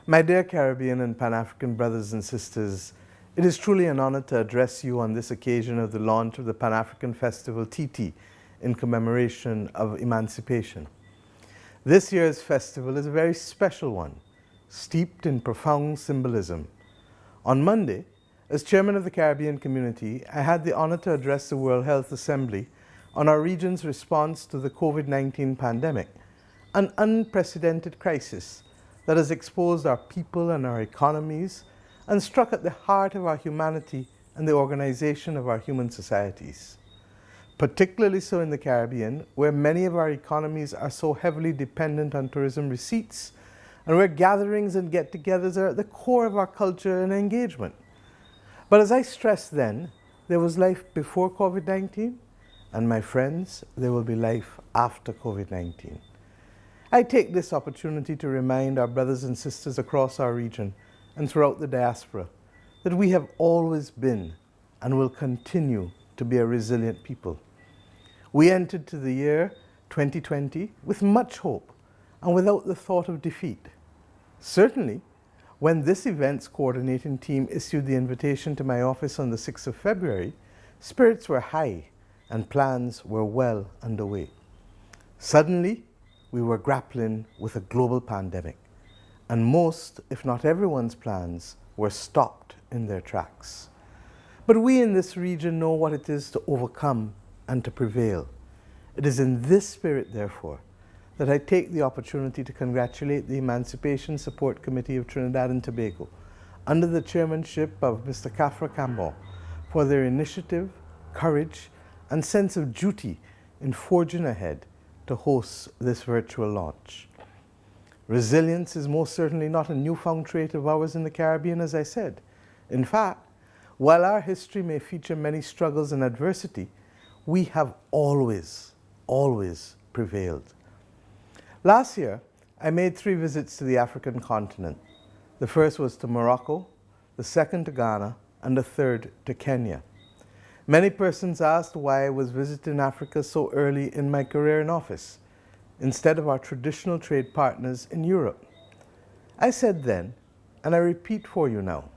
My dear Caribbean and Pan-African brothers and sisters, it is truly an honor to address you on this occasion of the launch of the Pan-African Festival TT in commemoration of Emancipation. This year's festival is a very special one, steeped in profound symbolism. On Monday, as chairman of the Caribbean community, I had the honor to address the World Health Assembly on our region's response to the COVID-19 pandemic, an unprecedented crisis that has exposed our people and our economies and struck at the heart of our humanity and the organization of our human societies. Particularly so in the Caribbean, where many of our economies are so heavily dependent on tourism receipts, and where gatherings and get-togethers are at the core of our culture and engagement. But as I stressed then, there was life before COVID-19, and my friends, there will be life after COVID-19. I take this opportunity to remind our brothers and sisters across our region and throughout the diaspora that we have always been and will continue to be a resilient people. We entered to the year 2020 with much hope and without the thought of defeat. Certainly, when this event's coordinating team issued the invitation to my office on the 6th of February, spirits were high and plans were well underway. Suddenly, we were grappling with a global pandemic, and most, if not everyone's plans, were stopped in their tracks. But we in this region know what it is to overcome and to prevail. It is in this spirit, therefore, that I take the opportunity to congratulate the Emancipation Support Committee of Trinidad and Tobago, under the chairmanship of Mr. Kafra Cambon, for their initiative, courage, and sense of duty in forging ahead to host this virtual launch. Resilience is most certainly not a newfound trait of ours in the Caribbean, as I said. In fact, while our history may feature many struggles and adversity, we have always prevailed. Last year, I made 3 visits to the African continent. The first was to Morocco, the second to Ghana, and the third to Kenya. Many persons asked why I was visiting Africa so early in my career in office, instead of our traditional trade partners in Europe. I said then, and I repeat for you now,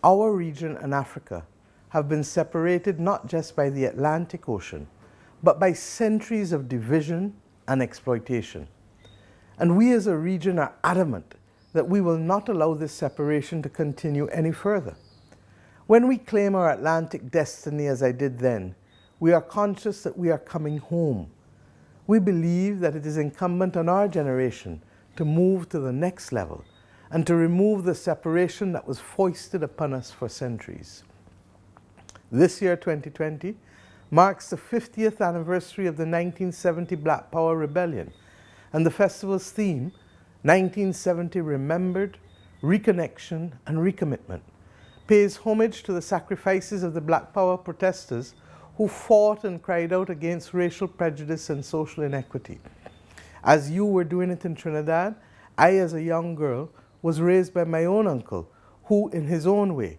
our region and Africa have been separated not just by the Atlantic Ocean, but by centuries of division and exploitation. And we as a region are adamant that we will not allow this separation to continue any further. When we claim our Atlantic destiny, as I did then, we are conscious that we are coming home. We believe that it is incumbent on our generation to move to the next level and to remove the separation that was foisted upon us for centuries. This year, 2020, marks the 50th anniversary of the 1970 Black Power Rebellion, and the festival's theme, 1970 Remembered, Reconnection and Recommitment, pays homage to the sacrifices of the Black Power protesters who fought and cried out against racial prejudice and social inequity. As you were doing it in Trinidad, I, as a young girl, was raised by my own uncle, who, in his own way,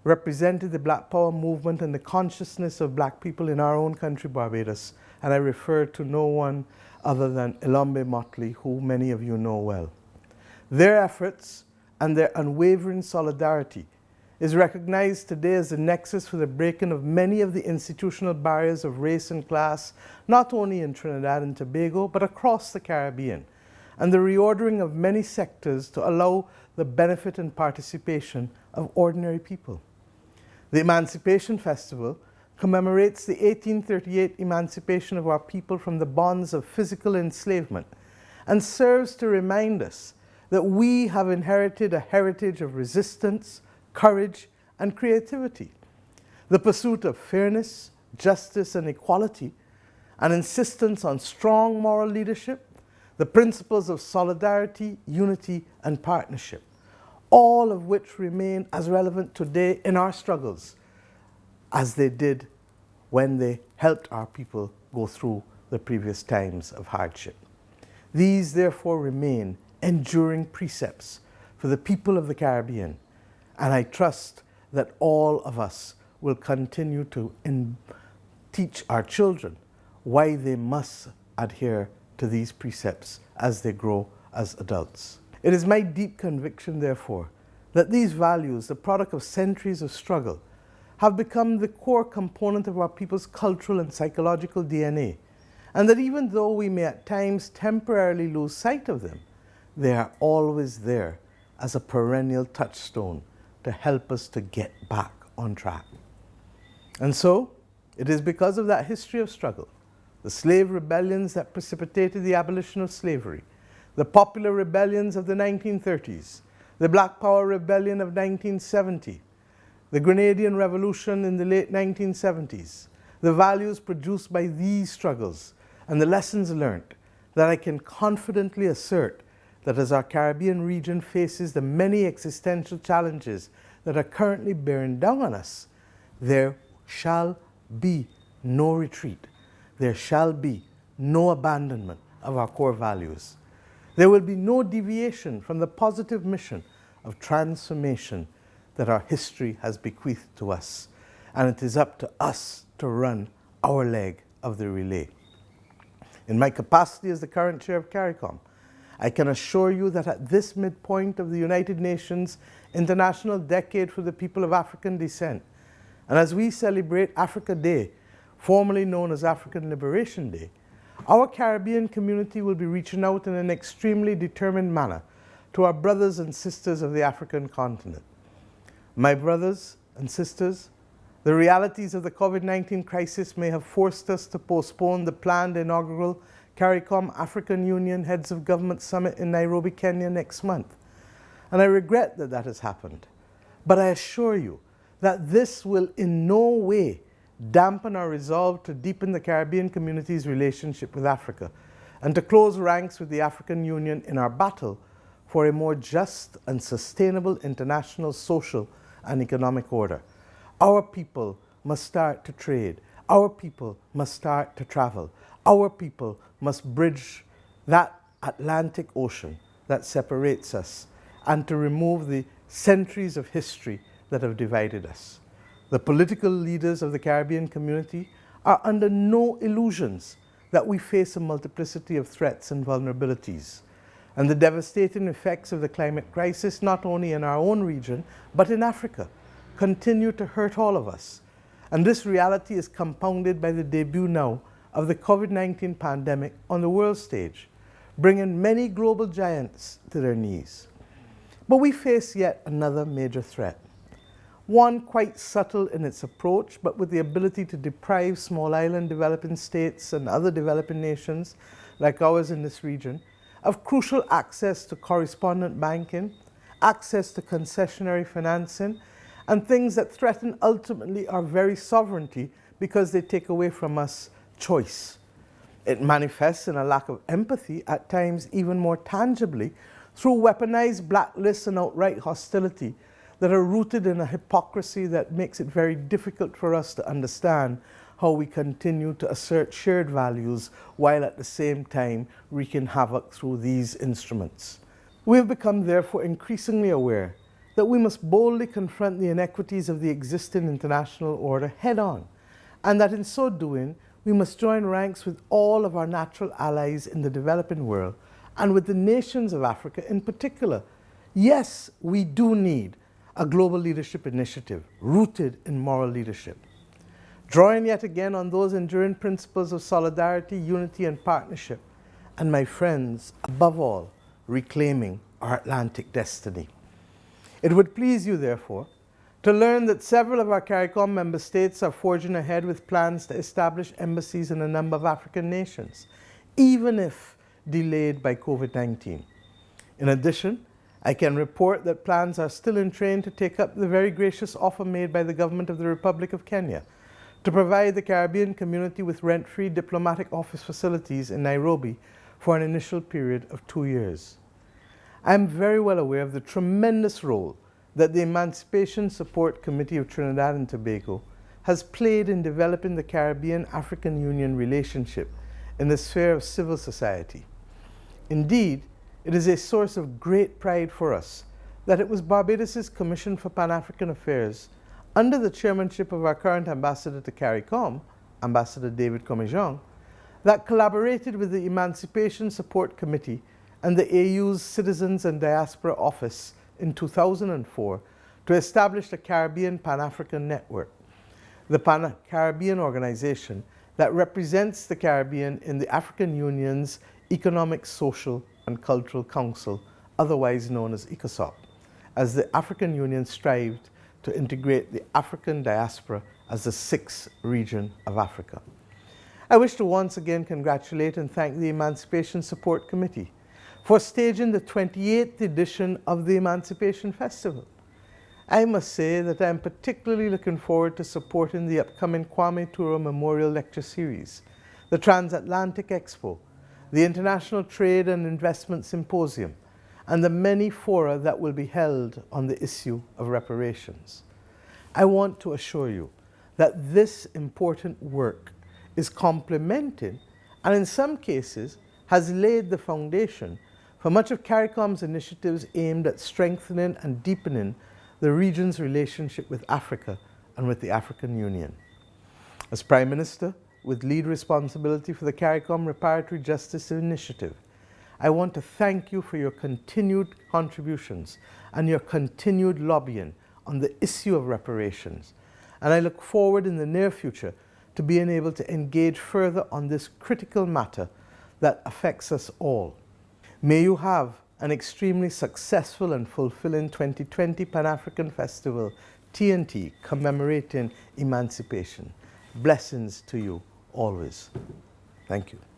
represented the Black Power movement and the consciousness of Black people in our own country, Barbados, and I refer to no one other than Ilaro Mottley, who many of you know well. Their efforts and their unwavering solidarity is recognized today as the nexus for the breaking of many of the institutional barriers of race and class, not only in Trinidad and Tobago, but across the Caribbean, and the reordering of many sectors to allow the benefit and participation of ordinary people. The Emancipation Festival commemorates the 1838 emancipation of our people from the bonds of physical enslavement and serves to remind us that we have inherited a heritage of resistance, courage, and creativity. The pursuit of fairness, justice, and equality, an insistence on strong moral leadership, the principles of solidarity, unity, and partnership, all of which remain as relevant today in our struggles as they did when they helped our people go through the previous times of hardship. These, therefore, remain enduring precepts for the people of the Caribbean, and I trust that all of us will continue to teach our children why they must adhere to these precepts as they grow as adults. It is my deep conviction, therefore, that these values, the product of centuries of struggle, have become the core component of our people's cultural and psychological DNA, and that even though we may at times temporarily lose sight of them, they are always there as a perennial touchstone to help us to get back on track. And so, it is because of that history of struggle, the slave rebellions that precipitated the abolition of slavery, the popular rebellions of the 1930s, the Black Power Rebellion of 1970, the Grenadian Revolution in the late 1970s, the values produced by these struggles, and the lessons learned, that I can confidently assert that as our Caribbean region faces the many existential challenges that are currently bearing down on us, there shall be no retreat. There shall be no abandonment of our core values. There will be no deviation from the positive mission of transformation that our history has bequeathed to us. And it is up to us to run our leg of the relay. In my capacity as the current chair of CARICOM, I can assure you that at this midpoint of the United Nations International Decade for the People of African Descent, and as we celebrate Africa Day, formerly known as African Liberation Day, our Caribbean community will be reaching out in an extremely determined manner to our brothers and sisters of the African continent. My brothers and sisters, the realities of the COVID-19 crisis may have forced us to postpone the planned inaugural CARICOM African Union Heads of Government Summit in Nairobi, Kenya next month. And I regret that that has happened. But I assure you that this will in no way dampen our resolve to deepen the Caribbean community's relationship with Africa and to close ranks with the African Union in our battle for a more just and sustainable international social and economic order. Our people must start to trade. Our people must start to travel. Our people must bridge that Atlantic Ocean that separates us and to remove the centuries of history that have divided us. The political leaders of the Caribbean community are under no illusions that we face a multiplicity of threats and vulnerabilities, and the devastating effects of the climate crisis, not only in our own region, but in Africa, continue to hurt all of us. And this reality is compounded by the debut now of the COVID-19 pandemic on the world stage, bringing many global giants to their knees. But we face yet another major threat, one quite subtle in its approach, but with the ability to deprive small island developing states and other developing nations like ours in this region of crucial access to correspondent banking, access to concessionary financing, and things that threaten ultimately our very sovereignty because they take away from us choice. It manifests in a lack of empathy, at times even more tangibly, through weaponized blacklists and outright hostility that are rooted in a hypocrisy that makes it very difficult for us to understand how we continue to assert shared values while at the same time wreaking havoc through these instruments. We have become therefore increasingly aware that we must boldly confront the inequities of the existing international order head on, and that in so doing, we must join ranks with all of our natural allies in the developing world and with the nations of Africa in particular. Yes, we do need a global leadership initiative rooted in moral leadership, drawing yet again on those enduring principles of solidarity, unity, and partnership, and my friends, above all, reclaiming our Atlantic destiny. It would please you, therefore, to learn that several of our CARICOM member states are forging ahead with plans to establish embassies in a number of African nations, even if delayed by COVID-19. In addition, I can report that plans are still in train to take up the very gracious offer made by the government of the Republic of Kenya to provide the Caribbean community with rent-free diplomatic office facilities in Nairobi for an initial period of 2 years. I am very well aware of the tremendous role that the Emancipation Support Committee of Trinidad and Tobago has played in developing the Caribbean-African Union relationship in the sphere of civil society. Indeed, it is a source of great pride for us that it was Barbados' Commission for Pan-African Affairs, under the chairmanship of our current ambassador to CARICOM, Ambassador David Comejong, that collaborated with the Emancipation Support Committee and the AU's Citizens and Diaspora Office in 2004 to establish the Caribbean Pan-African Network, the Pan-Caribbean organization that represents the Caribbean in the African Union's Economic, Social and Cultural Council, otherwise known as ECOSOC, as the African Union strived to integrate the African diaspora as the sixth region of Africa. I wish to once again congratulate and thank the Emancipation Support Committee for staging the 28th edition of the Emancipation Festival. I must say that I am particularly looking forward to supporting the upcoming Kwame Ture Memorial Lecture Series, the Transatlantic Expo, the International Trade and Investment Symposium, and the many fora that will be held on the issue of reparations. I want to assure you that this important work is complemented and in some cases has laid the foundation for much of CARICOM's initiatives aimed at strengthening and deepening the region's relationship with Africa and with the African Union. As Prime Minister, with lead responsibility for the CARICOM Reparatory Justice Initiative, I want to thank you for your continued contributions and your continued lobbying on the issue of reparations. And I look forward in the near future to being able to engage further on this critical matter that affects us all. May you have an extremely successful and fulfilling 2020 Pan-African Festival, TNT, commemorating emancipation. Blessings to you always. Thank you.